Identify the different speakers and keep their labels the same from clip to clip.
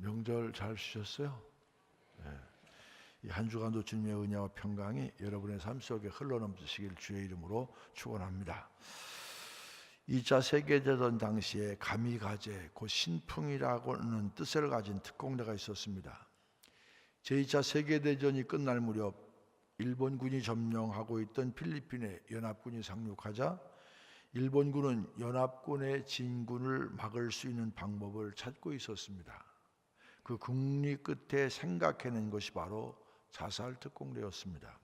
Speaker 1: 명절 잘 쉬셨어요? 네. 이 한 주간도 주님의 은혜와 평강이 여러분의 삶 속에 흘러넘치시길 주의 이름으로 축원합니다. 2차 세계대전 당시에 가미가제, 곧 신풍이라고 하는 뜻을 가진 특공대가 있었습니다. 제2차 세계대전이 끝날 무렵 일본군이 점령하고 있던 필리핀에 연합군이 상륙하자 일본군은 연합군의 진군을 막을 수 있는 방법을 찾고 있었습니다. 그 국리 끝에 생각해낸 것이 바로 자살 특공대였습니다.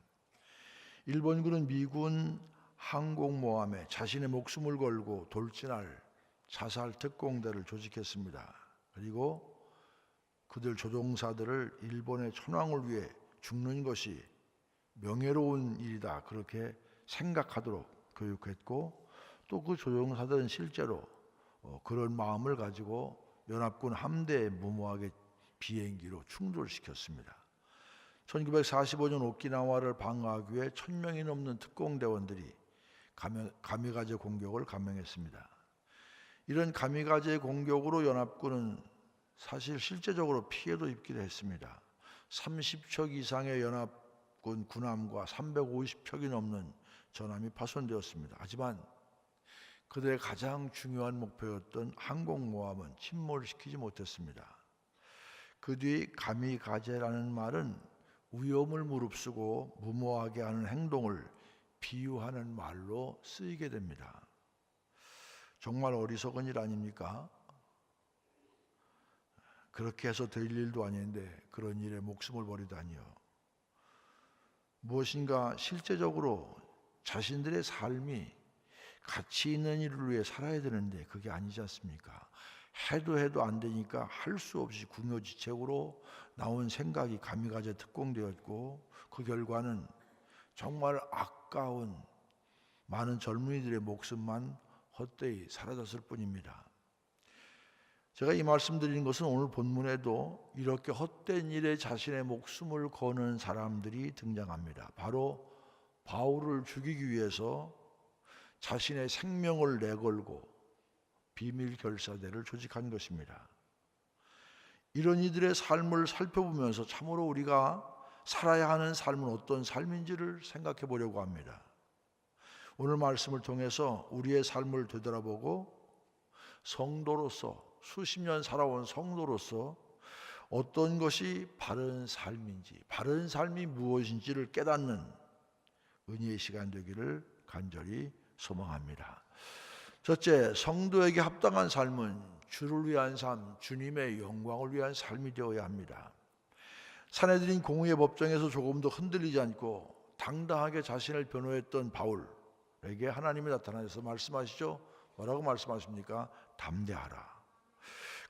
Speaker 1: 일본군은 미군 항공모함에 자신의 목숨을 걸고 돌진할 자살 특공대를 조직했습니다. 그리고 그들 조종사들을 일본의 천황을 위해 죽는 것이 명예로운 일이다, 그렇게 생각하도록 교육했고, 또 그 조종사들은 실제로 그런 마음을 가지고 연합군 함대에 무모하게 비행기로 충돌시켰습니다. 1945년 오키나와를 방어하기 위해 1000명이 넘는 특공대원들이 가미가제 공격을 감행했습니다. 이런 가미가제 공격으로 연합군은 사실 실제적으로 피해도 입기도 했습니다. 30척 이상의 연합군 군함과 350척이 넘는 전함이 파손되었습니다. 하지만 그들의 가장 중요한 목표였던 항공모함은 침몰시키지 못했습니다. 그 뒤 가미가제라는 말은 위험을 무릅쓰고 무모하게 하는 행동을 비유하는 말로 쓰이게 됩니다. 정말 어리석은 일 아닙니까? 그렇게 해서 될 일도 아닌데 그런 일에 목숨을 버리다니요. 무엇인가 실제적으로 자신들의 삶이 가치 있는 일을 위해 살아야 되는데 그게 아니지 않습니까? 해도 안 되니까 할 수 없이 궁여지책으로 나온 생각이 가미가제 특공대였고, 그 결과는 정말 아까운 많은 젊은이들의 목숨만 헛되이 사라졌을 뿐입니다. 제가 이 말씀 드리는 것은 오늘 본문에도 이렇게 헛된 일에 자신의 목숨을 거는 사람들이 등장합니다. 바로 바울을 죽이기 위해서 자신의 생명을 내걸고 비밀 결사대를 조직한 것입니다. 이런 이들의 삶을 살펴보면서 참으로 우리가 살아야 하는 삶은 어떤 삶인지를 생각해 보려고 합니다. 오늘 말씀을 통해서 우리의 삶을 되돌아보고 성도로서, 수십 년 살아온 성도로서 어떤 것이 바른 삶인지, 바른 삶이 무엇인지를 깨닫는 은혜의 시간 되기를 간절히 소망합니다. 첫째, 성도에게 합당한 삶은 주를 위한 삶, 주님의 영광을 위한 삶이 되어야 합니다. 사내들인 공의의 법정에서 조금도 흔들리지 않고 당당하게 자신을 변호했던 바울에게 하나님이 나타나셔서 말씀하시죠. 뭐라고 말씀하십니까? 담대하라.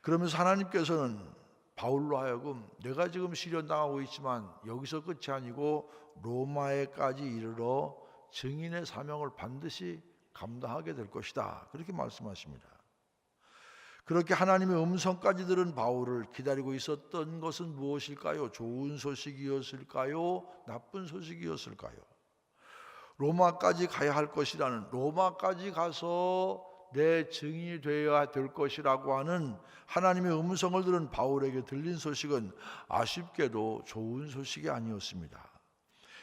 Speaker 1: 그러면서 하나님께서는 바울로 하여금 내가 지금 시련당하고 있지만 여기서 끝이 아니고 로마에까지 이르러 증인의 사명을 반드시 감당하게 될 것이다, 그렇게 말씀하십니다. 그렇게 하나님의 음성까지 들은 바울을 기다리고 있었던 것은 무엇일까요? 좋은 소식이었을까요? 나쁜 소식이었을까요? 로마까지 가야 할 것이라는, 로마까지 가서 내 증인이 되어야 될 것이라고 하는 하나님의 음성을 들은 바울에게 들린 소식은 아쉽게도 좋은 소식이 아니었습니다.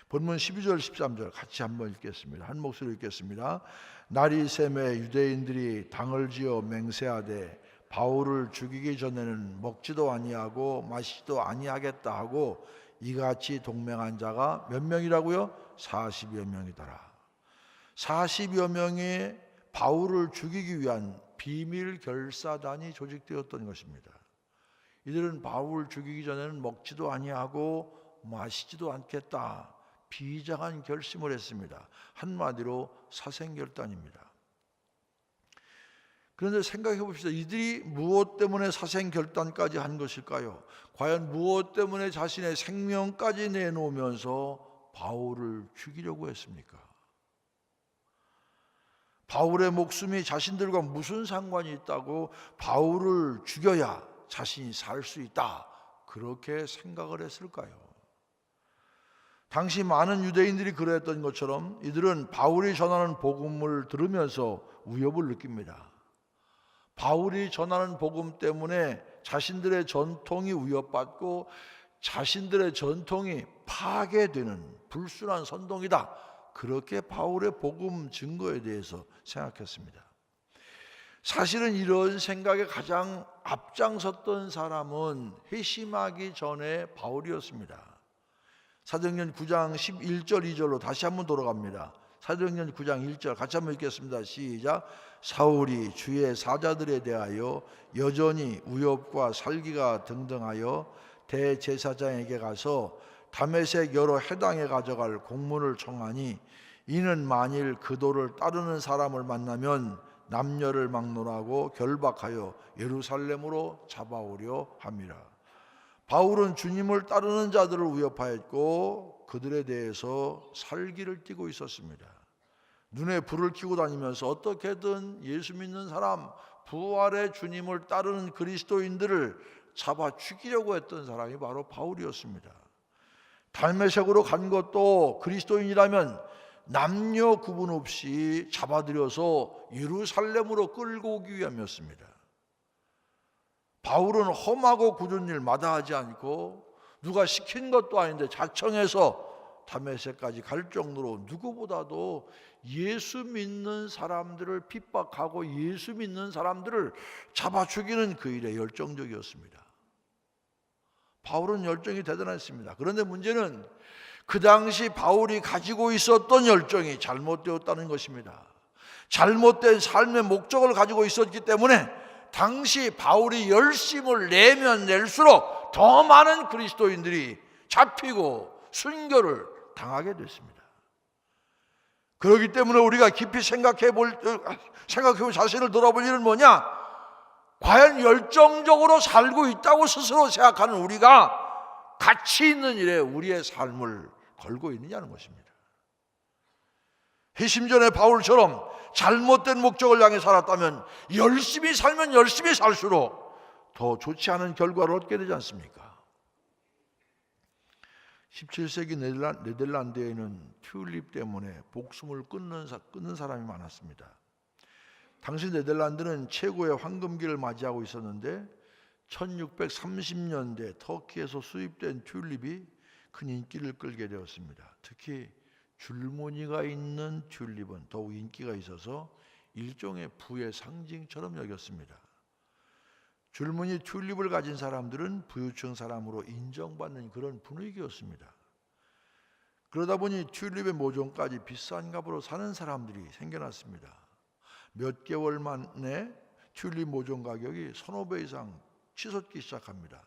Speaker 1: 본문 12절 13절 같이 한번 읽겠습니다. 한 목소리로 읽겠습니다. 날이 새매 유대인들이 당을 지어 맹세하되 바울을 죽이기 전에는 먹지도 아니하고 마시지도 아니하겠다 하고 이같이 동맹한 자가 몇 명이라고요? 40여 명이더라. 40여 명의 바울을 죽이기 위한 비밀 결사단이 조직되었던 것입니다. 이들은 바울을 죽이기 전에는 먹지도 아니하고 마시지도 않겠다, 비장한 결심을 했습니다. 한마디로 사생결단입니다. 그런데 생각해 봅시다. 이들이 무엇 때문에 사생결단까지 한 것일까요? 과연 무엇 때문에 자신의 생명까지 내놓으면서 바울을 죽이려고 했습니까? 바울의 목숨이 자신들과 무슨 상관이 있다고 바울을 죽여야 자신이 살 수 있다, 그렇게 생각을 했을까요? 당시 많은 유대인들이 그랬던 것처럼 이들은 바울이 전하는 복음을 들으면서 위협을 느낍니다. 바울이 전하는 복음 때문에 자신들의 전통이 위협받고 자신들의 전통이 파괴되는 불순한 선동이다. 그렇게 바울의 복음 증거에 대해서 생각했습니다. 사실은 이런 생각에 가장 앞장섰던 사람은 회심하기 전에 바울이었습니다. 사도행전 9장 11절 2절로 다시 한번 돌아갑니다. 사도행전 9장 1절 같이 한번 읽겠습니다. 시작. 사울이 주의 사자들에 대하여 여전히 위협과 살기가 등등하여 대제사장에게 가서 다메섹 여러 회당에 가져갈 공문을 청하니 이는 만일 그 도를 따르는 사람을 만나면 남녀를 막론하고 결박하여 예루살렘으로 잡아오려 함이라. 바울은 주님을 따르는 자들을 위협하였고 그들에 대해서 살기를 띠고 있었습니다. 눈에 불을 켜고 다니면서 어떻게든 예수 믿는 사람, 부활의 주님을 따르는 그리스도인들을 잡아 죽이려고 했던 사람이 바로 바울이었습니다. 달메섹으로 간 것도 그리스도인이라면 남녀 구분 없이 잡아들여서 예루살렘으로 끌고 오기 위함이었습니다. 바울은 험하고 굳은 일 마다하지 않고 누가 시킨 것도 아닌데 자청해서 다메섹까지 갈 정도로 누구보다도 예수 믿는 사람들을 핍박하고 예수 믿는 사람들을 잡아 죽이는 그 일에 열정적이었습니다. 바울은 열정이 대단했습니다. 그런데 문제는 그 당시 바울이 가지고 있었던 열정이 잘못되었다는 것입니다. 잘못된 삶의 목적을 가지고 있었기 때문에 당시 바울이 열심을 내면 낼수록 더 많은 그리스도인들이 잡히고 순교를 당하게 됐습니다. 그렇기 때문에 우리가 깊이 생각해볼 자신을 돌아볼 일은 뭐냐? 과연 열정적으로 살고 있다고 스스로 생각하는 우리가 가치 있는 일에 우리의 삶을 걸고 있느냐는 것입니다. 회심 전에 바울처럼 잘못된 목적을 향해 살았다면 열심히 살면 열심히 살수록 더 좋지 않은 결과를 얻게 되지 않습니까? 17세기 네덜란드에는 튤립 때문에 목숨을 끊는 사람이 많았습니다. 당시 네덜란드는 최고의 황금기를 맞이하고 있었는데 1630년대 터키에서 수입된 튤립이 큰 인기를 끌게 되었습니다. 특히 줄무늬가 있는 튤립은 더욱 인기가 있어서 일종의 부의 상징처럼 여겼습니다. 줄무늬 튤립을 가진 사람들은 부유층 사람으로 인정받는 그런 분위기였습니다. 그러다 보니 튤립의 모종까지 비싼 값으로 사는 사람들이 생겨났습니다. 몇 개월 만에 튤립 모종 가격이 서너 배 이상 치솟기 시작합니다.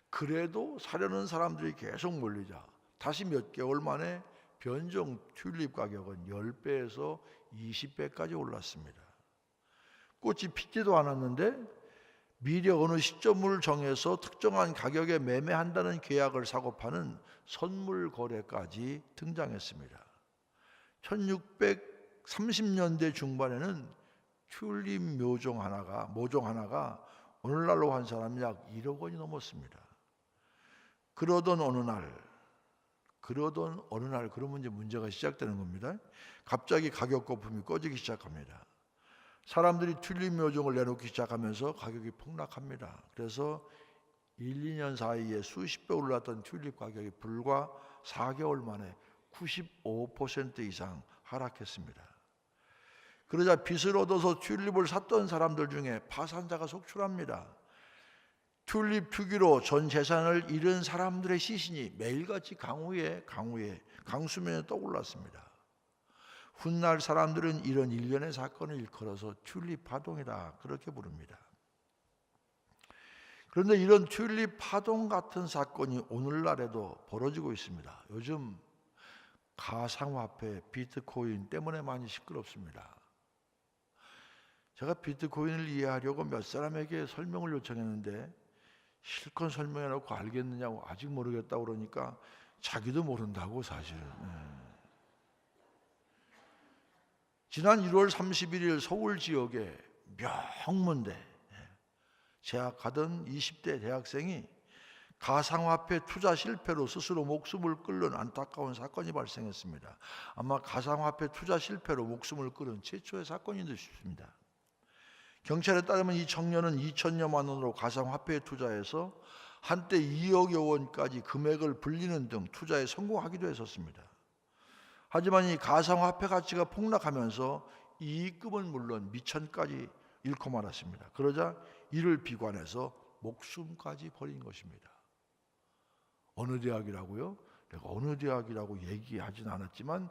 Speaker 1: 그래도 사려는 사람들이 계속 몰리자 다시 몇 개월 만에 변종 튤립 가격은 10배에서 20배까지 올랐습니다. 꽃이 피지도 않았는데 미리 어느 시점을 정해서 특정한 가격에 매매한다는 계약을 사고 파는 선물 거래까지 등장했습니다. 1630년대 중반에는 튤립 모종 하나가 오늘날로 환산하면 약 1억 원이 넘었습니다. 그러던 어느 날 그러면 이제 문제가 시작되는 겁니다. 갑자기 가격 거품이 꺼지기 시작합니다. 사람들이 튤립 묘종을 내놓기 시작하면서 가격이 폭락합니다. 그래서 1, 2년 사이에 수십 배 올랐던 튤립 가격이 불과 4개월 만에 95% 이상 하락했습니다. 그러자 빚을 얻어서 튤립을 샀던 사람들 중에 파산자가 속출합니다. 튤립 투기로 전 재산을 잃은 사람들의 시신이 매일같이 강수면에 떠올랐습니다. 훗날 사람들은 이런 일련의 사건을 일컬어서 튤립 파동이다 그렇게 부릅니다. 그런데 이런 튤립 파동 같은 사건이 오늘날에도 벌어지고 있습니다. 요즘 가상화폐 비트코인 때문에 많이 시끄럽습니다. 제가 비트코인을 이해하려고 몇 사람에게 설명을 요청했는데 실컷 설명해놓고 알겠느냐고 아직 모르겠다고 그러니까 자기도 모른다고 사실은. 지난 1월 31일 서울 지역의 명문대 재학하던 20대 대학생이 가상화폐 투자 실패로 스스로 목숨을 끊는 안타까운 사건이 발생했습니다. 아마 가상화폐 투자 실패로 목숨을 끊은 최초의 사건인 듯 싶습니다. 경찰에 따르면 이 청년은 2천여만 원으로 가상화폐에 투자해서 한때 2억여 원까지 금액을 불리는 등 투자에 성공하기도 했었습니다. 하지만 이 가상화폐 가치가 폭락하면서 이익금은 물론 미천까지 잃고 말았습니다. 그러자 이를 비관해서 목숨까지 버린 것입니다. 어느 대학이라고요? 내가 어느 대학이라고 얘기하진 않았지만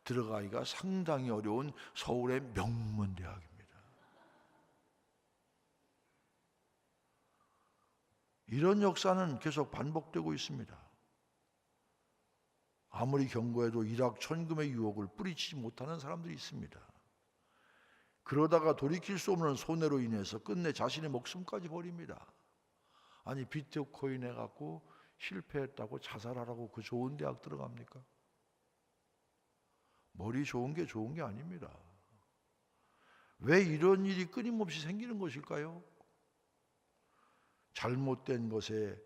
Speaker 1: 들어가기가 상당히 어려운 서울의 명문 대학입니다. 이런 역사는 계속 반복되고 있습니다. 아무리 경고해도 일확천금의 유혹을 뿌리치지 못하는 사람들이 있습니다. 그러다가 돌이킬 수 없는 손해로 인해서 끝내 자신의 목숨까지 버립니다. 아니, 비트코인 해갖고 실패했다고 자살하라고 그 좋은 대학 들어갑니까? 머리 좋은 게 좋은 게 아닙니다. 왜 이런 일이 끊임없이 생기는 것일까요? 잘못된 것에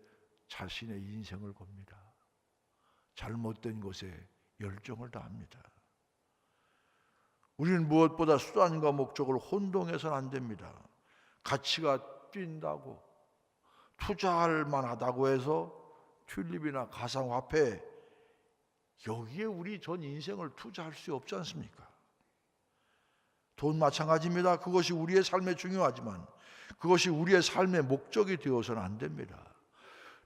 Speaker 1: 자신의 인생을 겁니다. 잘못된 것에 열정을 다합니다. 우리는 무엇보다 수단과 목적을 혼동해서는 안 됩니다. 가치가 뛴다고, 투자할 만하다고 해서 튤립이나 가상화폐, 여기에 우리 전 인생을 투자할 수 없지 않습니까? 돈 마찬가지입니다. 그것이 우리의 삶에 중요하지만 그것이 우리의 삶의 목적이 되어서는 안 됩니다.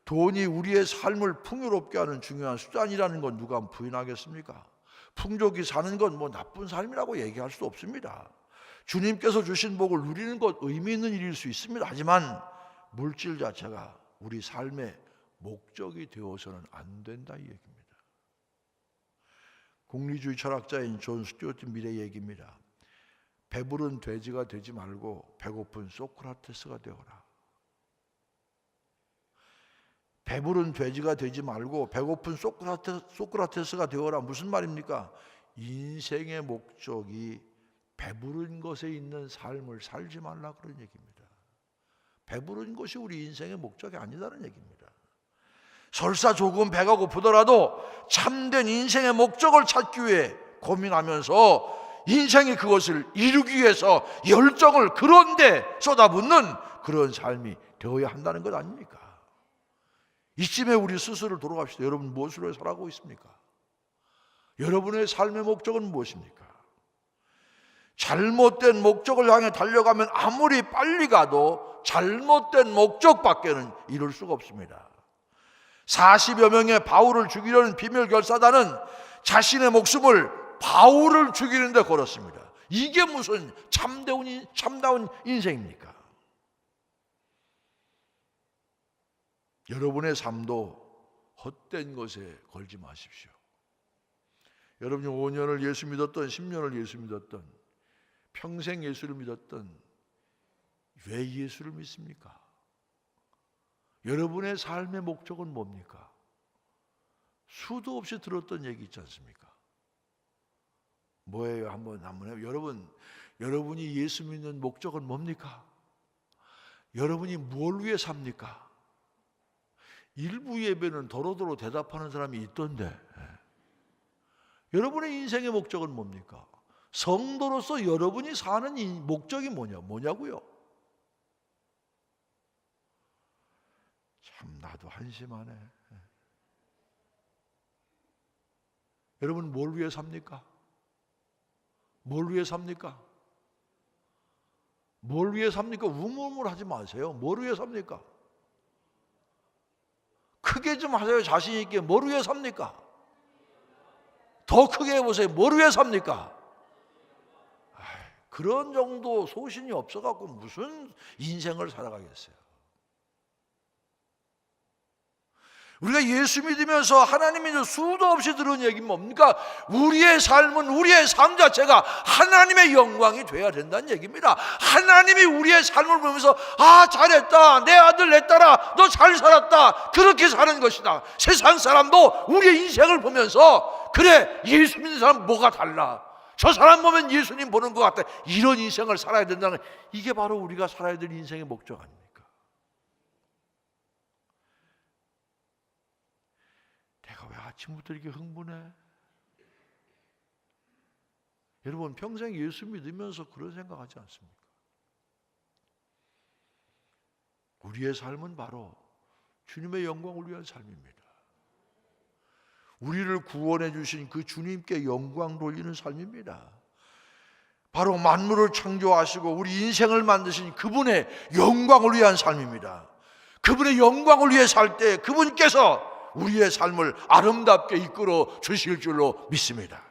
Speaker 1: 돈이 우리의 삶을 풍요롭게 하는 중요한 수단이라는 건 누가 부인하겠습니까? 풍족히 사는 건 뭐 나쁜 삶이라고 얘기할 수 없습니다. 주님께서 주신 복을 누리는 것 의미 있는 일일 수 있습니다. 하지만 물질 자체가 우리 삶의 목적이 되어서는 안 된다 이 얘기입니다. 공리주의 철학자인 존 스튜어트 밀의 얘기입니다. 배부른 돼지가 되지 말고 배고픈 소크라테스가 되어라. 배부른 돼지가 되지 말고 배고픈 소크라테스가 되어라. 무슨 말입니까? 인생의 목적이 배부른 것에 있는 삶을 살지 말라 그런 얘기입니다. 배부른 것이 우리 인생의 목적이 아니다는 얘기입니다. 설사 조금 배가 고프더라도 참된 인생의 목적을 찾기 위해 고민하면서 인생이 그것을 이루기 위해서 열정을 그런데 쏟아붓는 그런 삶이 되어야 한다는 것 아닙니까? 이쯤에 우리 스스로 돌아갑시다. 여러분 무엇으로 살아가고 있습니까? 여러분의 삶의 목적은 무엇입니까? 잘못된 목적을 향해 달려가면 아무리 빨리 가도 잘못된 목적밖에는 이룰 수가 없습니다. 40여 명의 바울을 죽이려는 비밀 결사단은 자신의 목숨을 바울을 죽이는 데 걸었습니다. 이게 무슨 참다운 인생입니까? 여러분의 삶도 헛된 것에 걸지 마십시오. 여러분이 5년을 예수 믿었던 10년을 예수 믿었던 평생 예수를 믿었던 왜 예수를 믿습니까? 여러분의 삶의 목적은 뭡니까? 수도 없이 들었던 얘기 있지 않습니까? 뭐예요? 한번 해요. 여러분이 예수 믿는 목적은 뭡니까? 여러분이 뭘 위해 삽니까? 일부 예배는 도로도로 대답하는 사람이 있던데 여러분의 인생의 목적은 뭡니까? 성도로서 여러분이 사는 이 목적이 뭐냐고요? 참 나도 한심하네. 여러분 뭘 위해 삽니까? 뭘 위해 삽니까? 뭘 위해 삽니까? 우물우물하지 마세요. 뭘 위해 삽니까? 크게 좀 하세요. 자신 있게. 뭘 위해 삽니까? 더 크게 해보세요. 뭘 위해 삽니까? 그런 정도 소신이 없어갖고 무슨 인생을 살아가겠어요. 우리가 예수 믿으면서 하나님이 수도 없이 들은 얘기는 뭡니까? 우리의 삶은 우리의 삶 자체가 하나님의 영광이 돼야 된다는 얘기입니다. 하나님이 우리의 삶을 보면서 아 잘했다, 내 아들 내 딸아 너 잘 살았다, 그렇게 사는 것이다. 세상 사람도 우리의 인생을 보면서 그래 예수 믿는 사람 뭐가 달라, 저 사람 보면 예수님 보는 것 같다, 이런 인생을 살아야 된다는, 이게 바로 우리가 살아야 될 인생의 목적 아닙니까? 내가 왜 아침부터 이렇게 흥분해? 여러분 평생 예수 믿으면서 그런 생각하지 않습니까? 우리의 삶은 바로 주님의 영광을 위한 삶입니다. 우리를 구원해 주신 그 주님께 영광 돌리는 삶입니다. 바로 만물을 창조하시고 우리 인생을 만드신 그분의 영광을 위한 삶입니다. 그분의 영광을 위해 살 때 그분께서 우리의 삶을 아름답게 이끌어 주실 줄로 믿습니다.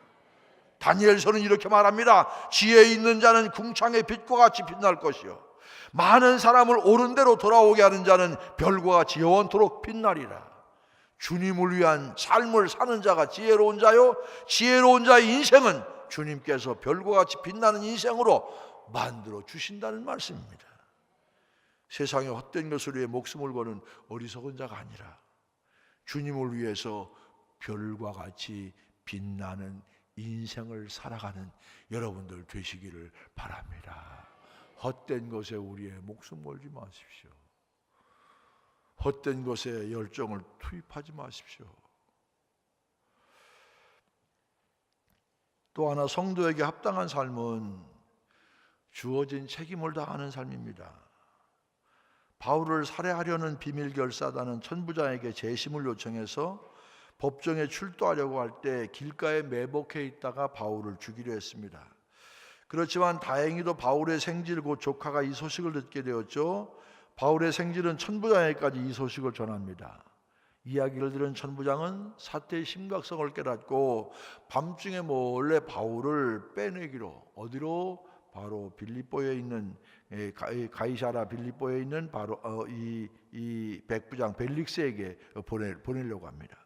Speaker 1: 다니엘서는 이렇게 말합니다. 지혜 있는 자는 궁창의 빛과 같이 빛날 것이요 많은 사람을 옳은 대로 돌아오게 하는 자는 별과 같이 영원토록 빛나리라. 주님을 위한 삶을 사는 자가 지혜로운 자요, 지혜로운 자의 인생은 주님께서 별과 같이 빛나는 인생으로 만들어 주신다는 말씀입니다. 세상에 헛된 것을 위해 목숨을 거는 어리석은 자가 아니라 주님을 위해서 별과 같이 빛나는 인생을 살아가는 여러분들 되시기를 바랍니다. 헛된 것에 우리의 목숨 걸지 마십시오. 헛된 것에 열정을 투입하지 마십시오. 또 하나, 성도에게 합당한 삶은 주어진 책임을 다하는 삶입니다. 바울을 살해하려는 비밀 결사단은 천부장에게 재심을 요청해서 법정에 출두하려고 할 때 길가에 매복해 있다가 바울을 죽이려 했습니다. 그렇지만 다행히도 바울의 생질 곧 조카가 이 소식을 듣게 되었죠. 바울의 생질은 천부장에게까지 이 소식을 전합니다. 이야기를 들은 천부장은 사태의 심각성을 깨닫고 밤중에 몰래 바울을 빼내기로, 어디로? 바로 빌립보에 있는 가이사랴 빌립보에 있는 바로 이 백부장 벨릭스에게 보내려고 합니다.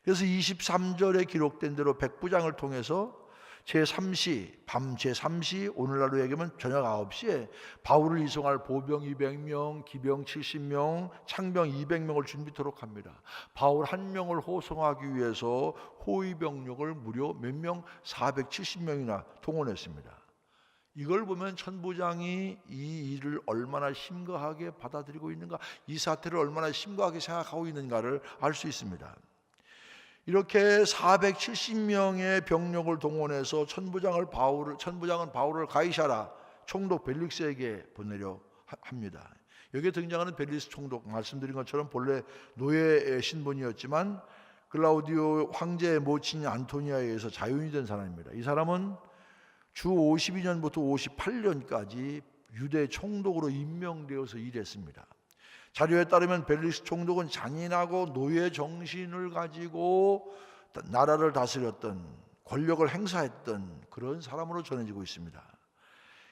Speaker 1: 그래서 23절에 기록된 대로 백부장을 통해서 제3시, 밤 제3시, 오늘날로 얘기하면 저녁 9시에 바울을 이송할 보병 200명, 기병 70명, 창병 200명을 준비토록 합니다. 바울 한 명을 호송하기 위해서 호위병력을 무려 몇 명? 470명이나 동원했습니다. 이걸 보면 천부장이 이 일을 얼마나 심각하게 받아들이고 있는가, 이 사태를 얼마나 심각하게 생각하고 있는가를 알 수 있습니다. 이렇게 470명의 병력을 동원해서 천부장은 바울을 가이사랴 총독 벨릭스에게 보내려 합니다. 여기에 등장하는 벨릭스 총독, 말씀드린 것처럼 본래 노예의 신분이었지만 글라우디오 황제의 모친 안토니아에 의해서 자유인이 된 사람입니다. 이 사람은 주 52년부터 58년까지 유대 총독으로 임명되어서 일했습니다. 자료에 따르면 벨릭스 총독은 잔인하고 노예 정신을 가지고 나라를 다스렸던, 권력을 행사했던 그런 사람으로 전해지고 있습니다.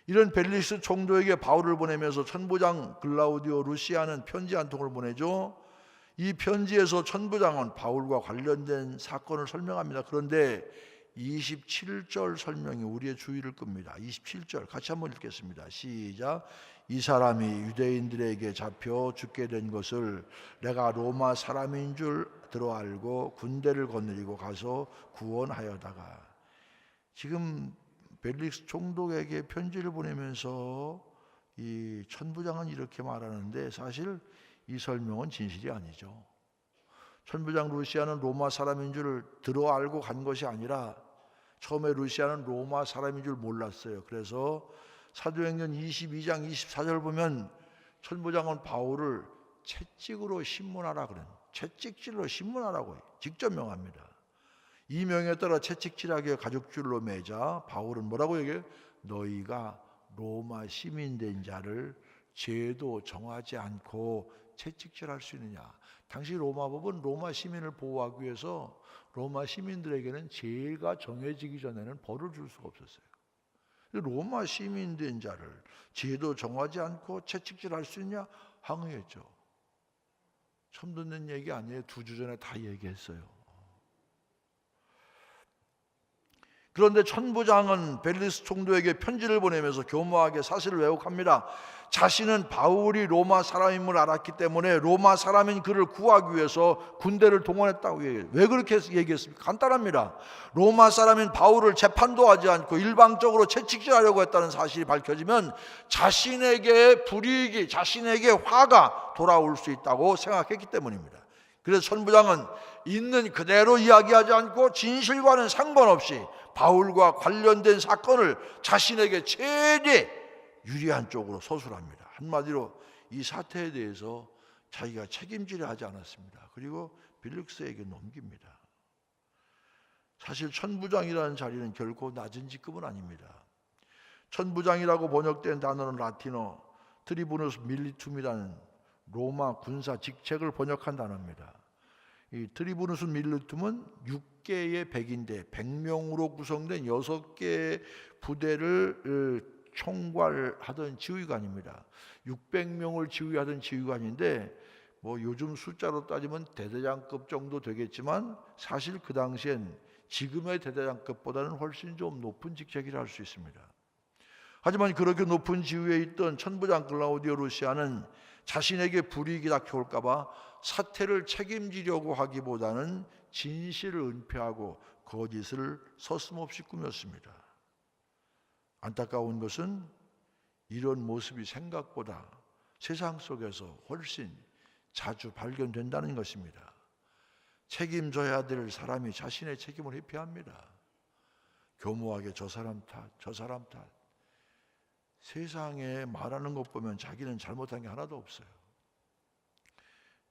Speaker 1: 이런 벨릭스 총독에게 바울을 보내면서 천부장 글라우디오 루시아는 편지 한 통을 보내죠. 이 편지에서 천부장은 바울과 관련된 사건을 설명합니다. 그런데 27절 설명이 우리의 주의를 끕니다. 27절 같이 한번 읽겠습니다. 시작. 이 사람이 유대인들에게 잡혀 죽게 된 것을 내가 로마 사람인 줄 들어 알고 군대를 거느리고 가서 구원하여다가, 지금 벨릭스 총독에게 편지를 보내면서 이 천부장은 이렇게 말하는데 사실 이 설명은 진실이 아니죠. 천부장 루시아는 로마 사람인 줄 들어 알고 간 것이 아니라 처음에 루시아는 로마 사람인 줄 몰랐어요. 그래서 사도행전 22장 24절 보면 천부장은 바울을 채찍으로 신문하라 그래요. 채찍질로 신문하라고 직접 명합니다. 이 명에 따라 채찍질하게 가죽줄로 매자 바울은 뭐라고 얘기해요? 너희가 로마 시민 된 자를 죄도 정하지 않고 채찍질할 수 있느냐. 당시 로마 법은 로마 시민을 보호하기 위해서 로마 시민들에게는 죄가 정해지기 전에는 벌을 줄 수가 없었어요. 로마 시민 된 자를 죄도 정하지 않고 채찍질할 수 있냐? 항의했죠. 처음 듣는 얘기 아니에요. 2주 전에 다 얘기했어요. 그런데 천부장은 벨릭스 총독에게 편지를 보내면서 교묘하게 사실을 왜곡합니다. 자신은 바울이 로마 사람임을 알았기 때문에 로마 사람인 그를 구하기 위해서 군대를 동원했다고 얘기해요. 왜 그렇게 얘기했습니까? 간단합니다. 로마 사람인 바울을 재판도 하지 않고 일방적으로 채찍질하려고 했다는 사실이 밝혀지면 자신에게 불이익이, 자신에게 화가 돌아올 수 있다고 생각했기 때문입니다. 그래서 천부장은 있는 그대로 이야기하지 않고 진실과는 상관없이 바울과 관련된 사건을 자신에게 최대 유리한 쪽으로 서술합니다. 한마디로 이 사태에 대해서 자기가 책임지려 하지 않았습니다. 그리고 빌룩스에게 넘깁니다. 사실 천부장이라는 자리는 결코 낮은 직급은 아닙니다. 천부장이라고 번역된 단어는 라틴어 트리부누스 밀리툼이라는 로마 군사 직책을 번역한 단어입니다. 이 트리부누스 밀리툼은 6개의 백인대 100명으로 구성된 6개의 부대를 총괄하던 지휘관입니다. 600명을 지휘하던 지휘관인데 뭐 요즘 숫자로 따지면 대대장급 정도 되겠지만 사실 그 당시엔 지금의 대대장급보다는 훨씬 좀 높은 직책이라 할 수 있습니다. 하지만 그렇게 높은 지위에 있던 천부장 클라우디오 루시아는 자신에게 불이익이 닥쳐올까 봐 사태를 책임지려고 하기보다는 진실을 은폐하고 거짓을 서슴없이 꾸몄습니다. 안타까운 것은 이런 모습이 생각보다 세상 속에서 훨씬 자주 발견된다는 것입니다. 책임져야 될 사람이 자신의 책임을 회피합니다. 교묘하게 저 사람 탓, 저 사람 탓. 세상에 말하는 것 보면 자기는 잘못한 게 하나도 없어요.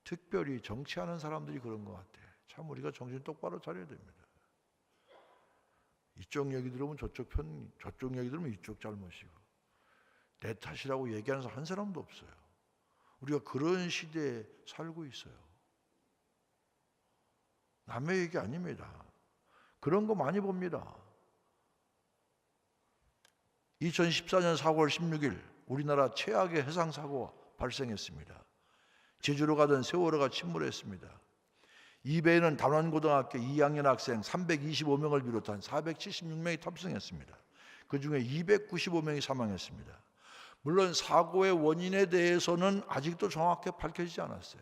Speaker 1: 특별히 정치하는 사람들이 그런 것 같아요. 참 우리가 정신 똑바로 차려야 됩니다. 이쪽 얘기 들으면 저쪽 얘기 들으면 이쪽 잘못이고 내 탓이라고 얘기하는 사람 한 사람도 없어요. 우리가 그런 시대에 살고 있어요. 남의 얘기 아닙니다. 그런 거 많이 봅니다. 2014년 4월 16일 우리나라 최악의 해상사고가 발생했습니다. 제주로 가던 세월호가 침몰했습니다. 이 배에는 단원고등학교 2학년 학생 325명을 비롯한 476명이 탑승했습니다. 그중에 295명이 사망했습니다. 물론 사고의 원인에 대해서는 아직도 정확히 밝혀지지 않았어요.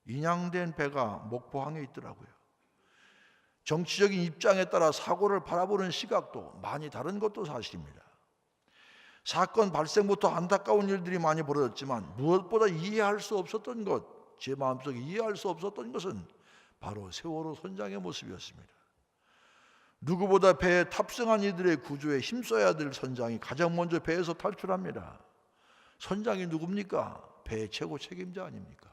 Speaker 1: 인양된 배가 목포항에 있더라고요. 정치적인 입장에 따라 사고를 바라보는 시각도 많이 다른 것도 사실입니다. 사건 발생부터 안타까운 일들이 많이 벌어졌지만 무엇보다 이해할 수 없었던 것, 제 마음속에 이해할 수 없었던 것은 바로 세월호 선장의 모습이었습니다. 누구보다 배에 탑승한 이들의 구조에 힘써야 될 선장이 가장 먼저 배에서 탈출합니다. 선장이 누굽니까? 배의 최고 책임자 아닙니까?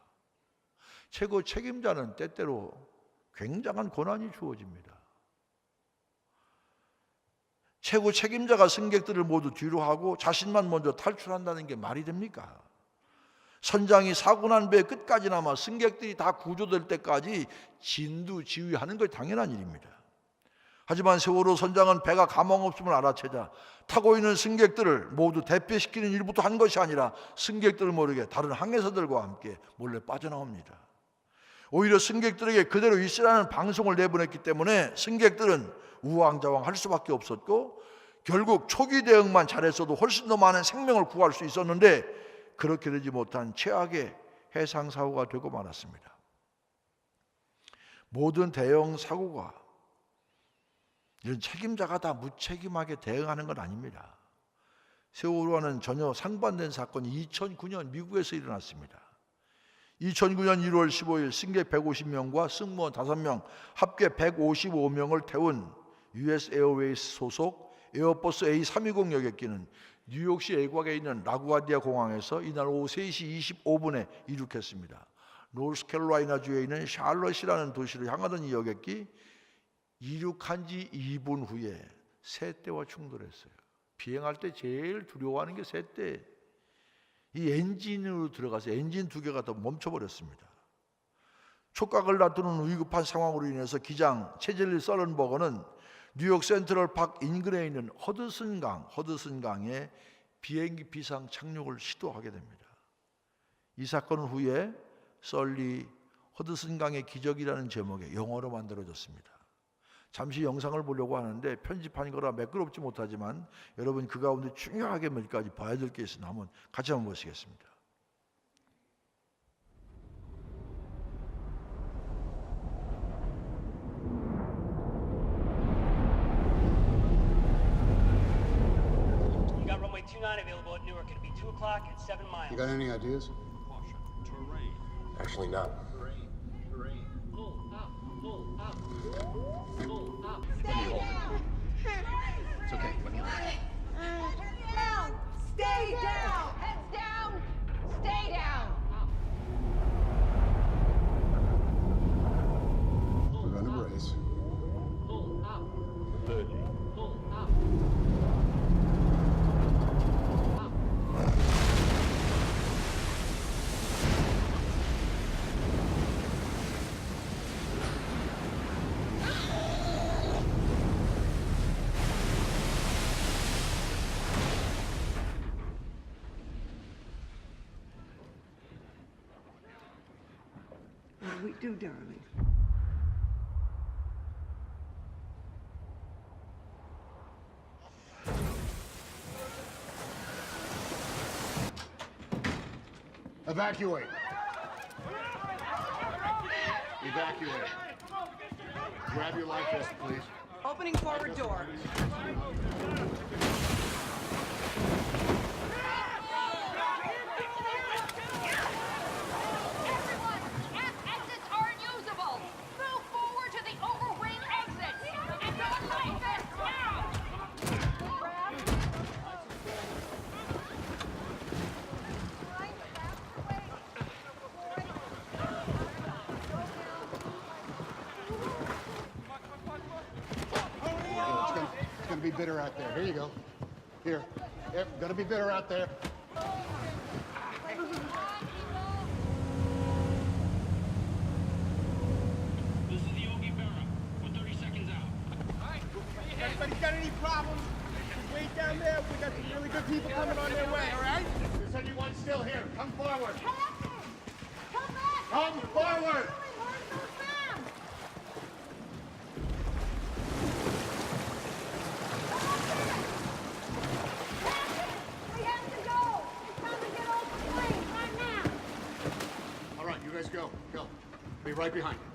Speaker 1: 최고 책임자는 때때로 굉장한 고난이 주어집니다. 최고 책임자가 승객들을 모두 뒤로 하고 자신만 먼저 탈출한다는 게 말이 됩니까? 선장이 사고 난 배 끝까지나마 승객들이 다 구조될 때까지 진두지휘하는 것 당연한 일입니다. 하지만 세월호 선장은 배가 가망없음을 알아채자 타고 있는 승객들을 모두 대피시키는 일부터 한 것이 아니라 승객들을 모르게 다른 항해사들과 함께 몰래 빠져나옵니다. 오히려 승객들에게 그대로 있으라는 방송을 내보냈기 때문에 승객들은 우왕좌왕할 수밖에 없었고 결국 초기 대응만 잘했어도 훨씬 더 많은 생명을 구할 수 있었는데 그렇게 되지 못한 최악의 해상사고가 되고 말았습니다. 모든 대형 사고가 이런 책임자가 다 무책임하게 대응하는 건 아닙니다. 세월호와는 전혀 상반된 사건이 2009년 미국에서 일어났습니다. 2009년 1월 15일 승객 150명과 승무원 5명 합계 155명을 태운 US 에어웨이스 소속 에어버스 A320 여객기는 뉴욕시 외곽에 있는 라구아디아 공항에서 이날 오후 3시 25분에 이륙했습니다. 노스캐롤라이나주에 있는 샬럿이라는 도시를 향하던 이 여객기 이륙한 지 2분 후에 새떼와 충돌했어요. 비행할 때 제일 두려워하는 게 새떼. 이 엔진으로 들어가서 엔진 2개가 더 멈춰버렸습니다. 촉각을 다투는 위급한 상황으로 인해서 기장 체젤리 썰런버거는 뉴욕 센트럴 파크 인근에 있는 허드슨강에 비행기 비상 착륙을 시도하게 됩니다. 이 사건 후에 썰리 허드슨강의 기적이라는 제목의 영화로 만들어졌습니다. 잠시 영상을 보려고 하는데 편집한 거라 매끄럽지 못하지만 여러분 그 가운데 중요하게 몇 가지 봐야 될 게 있으나 한번 같이 한번 보시겠습니다.
Speaker 2: You got runway 29 available at Newark. It'll be 2 o'clock at 7 miles.
Speaker 3: You got any ideas?
Speaker 4: Actually, not.
Speaker 2: Pull up, pull up, pull up.
Speaker 3: It's okay.
Speaker 5: Down! Stay down! Heads down!
Speaker 3: we do, darling.
Speaker 4: Evacuate. Evacuate. Grab your life vest, please.
Speaker 5: Opening forward door.
Speaker 6: Everyone, exits are unusable. Move forward to the overwing exits. And your life vests now.
Speaker 4: It's gonna be bitter out there. Here you go. Here. Yep, gonna be bitter out there.
Speaker 7: This is the Yogi Berra. We're 30 seconds out.
Speaker 8: Everybody got any problems? Just wait down there. We got some really good people coming on their way, all right?
Speaker 4: Is anyone still here? Come forward.
Speaker 6: Captain, come back.
Speaker 4: Come forward.
Speaker 6: We have to go. It's time to get off the plane right now.
Speaker 4: All right, you guys go. Go. Be right behind you.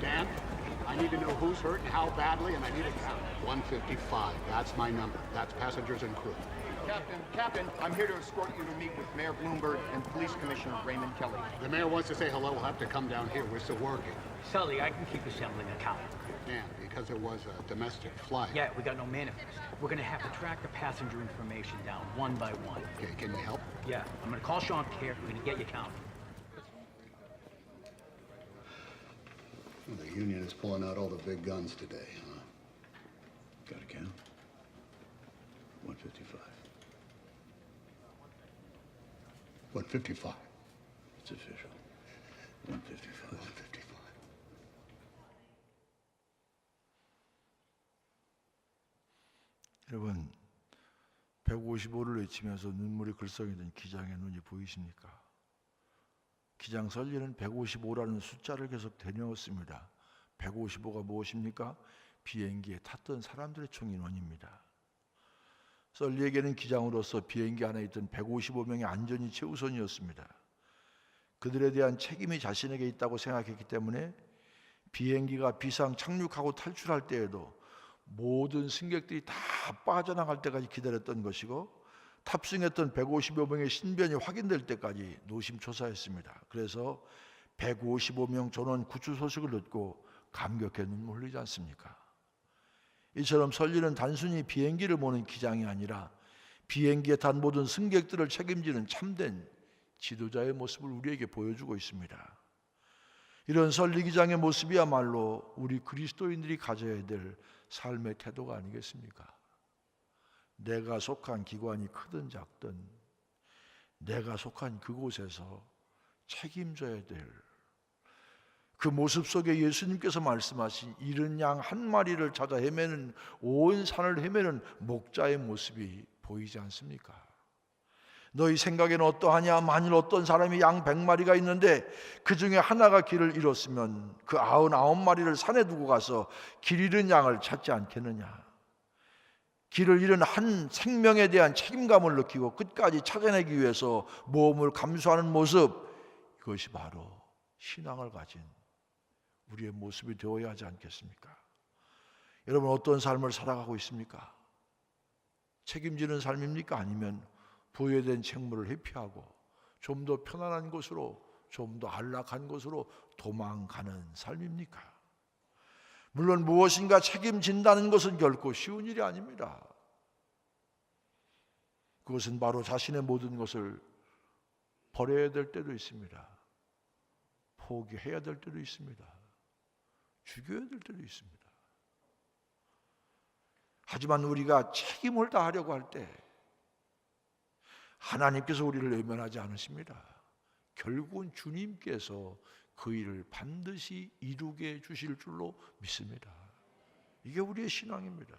Speaker 4: Dan, I need to know who's hurt and how badly, and I need a count. 155. That's my number. That's passengers and crew.
Speaker 8: Captain, I'm here to escort you to meet with Mayor Bloomberg and Police Commissioner Raymond Kelly.
Speaker 4: The mayor wants to say hello. We'll have to come down here. We're still working.
Speaker 9: Sully, I can keep assembling a count.
Speaker 4: Dan, because it was a domestic flight.
Speaker 9: Yeah, we got no manifest. We're gonna have to track the passenger information down one by one.
Speaker 4: Okay, can you help?
Speaker 9: Yeah, I'm gonna call Sean Pierre. We're gonna get you counted.
Speaker 4: Well, the union is pulling out all the big guns today, huh?
Speaker 10: Got a count? 155.
Speaker 4: 155.
Speaker 10: It's official. 155.
Speaker 4: 155.
Speaker 1: 여러분, 155를 외치면서 눈물이 글썽이던 기장의 눈이 보이십니까? 기장 설리는 155라는 숫자를 계속 되뇌었습니다. 155가 무엇입니까? 비행기에 탔던 사람들의 총 인원입니다. 설리에게는 기장으로서 비행기 안에 있던 155명의 안전이 최우선이었습니다. 그들에 대한 책임이 자신에게 있다고 생각했기 때문에 비행기가 비상 착륙하고 탈출할 때에도 모든 승객들이 다 빠져나갈 때까지 기다렸던 것이고, 탑승했던 155명의 신변이 확인될 때까지 노심초사했습니다. 그래서 155명 전원 구출 소식을 듣고 감격해 눈물 흘리지 않습니까? 이처럼 설리는 단순히 비행기를 모는 기장이 아니라 비행기에 탄 모든 승객들을 책임지는 참된 지도자의 모습을 우리에게 보여주고 있습니다. 이런 설리 기장의 모습이야말로 우리 그리스도인들이 가져야 될 삶의 태도가 아니겠습니까? 내가 속한 기관이 크든 작든 내가 속한 그곳에서 책임져야 될 그 모습 속에 예수님께서 말씀하신 잃은 양 한 마리를 찾아 헤매는, 온 산을 헤매는 목자의 모습이 보이지 않습니까? 너희 생각에는 어떠하냐? 만일 어떤 사람이 양 100마리가 있는데 그 중에 하나가 길을 잃었으면 그 99마리를 산에 두고 가서 길 잃은 양을 찾지 않겠느냐? 길을 잃은 한 생명에 대한 책임감을 느끼고 끝까지 찾아내기 위해서 모험을 감수하는 모습, 그것이 바로 신앙을 가진 우리의 모습이 되어야 하지 않겠습니까? 여러분, 어떤 삶을 살아가고 있습니까? 책임지는 삶입니까? 아니면 부여된 책무를 회피하고 좀 더 편안한 곳으로, 좀 더 안락한 곳으로 도망가는 삶입니까? 물론 무엇인가 책임진다는 것은 결코 쉬운 일이 아닙니다. 그것은 바로 자신의 모든 것을 버려야 될 때도 있습니다. 포기해야 될 때도 있습니다. 죽여야 될 때도 있습니다. 하지만 우리가 책임을 다하려고 할 때 하나님께서 우리를 외면하지 않으십니다. 결국은 주님께서 그 일을 반드시 이루게 주실 줄로 믿습니다. 이게 우리의 신앙입니다.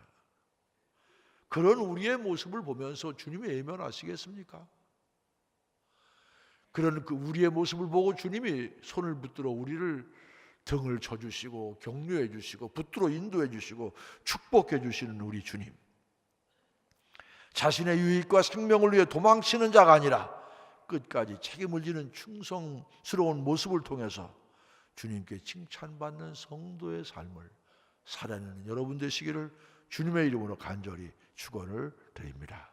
Speaker 1: 그런 우리의 모습을 보면서 주님이 외면하시겠습니까? 그런 그 우리의 모습을 보고 주님이 손을 붙들어 우리를 등을 쳐주시고 격려해 주시고 붙들어 인도해 주시고 축복해 주시는 우리 주님, 자신의 유익과 생명을 위해 도망치는 자가 아니라 끝까지 책임을 지는 충성스러운 모습을 통해서 주님께 칭찬받는 성도의 삶을 살아내는 여러분 되시기를 주님의 이름으로 간절히 축원을 드립니다.